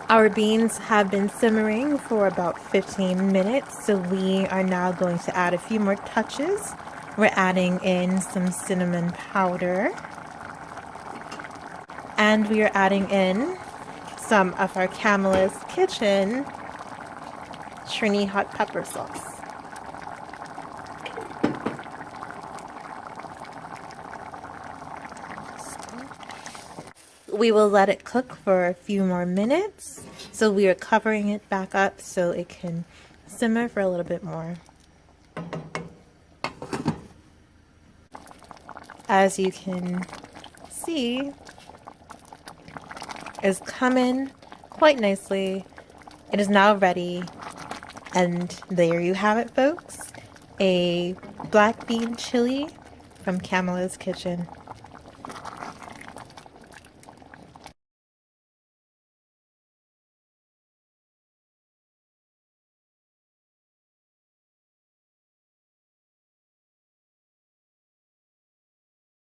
Our beans have been simmering for about 15 minutes, so we are now going to add a few more touches. We're adding in some cinnamon powder, and we are adding in some of our Camella's Kitchen Trini hot pepper sauce. We will let it cook for a few more minutes. So we are covering it back up so it can simmer for a little bit more. As you can see, it's coming quite nicely. It is now ready. And there you have it, folks. A black bean chili from Camella's Kitchen.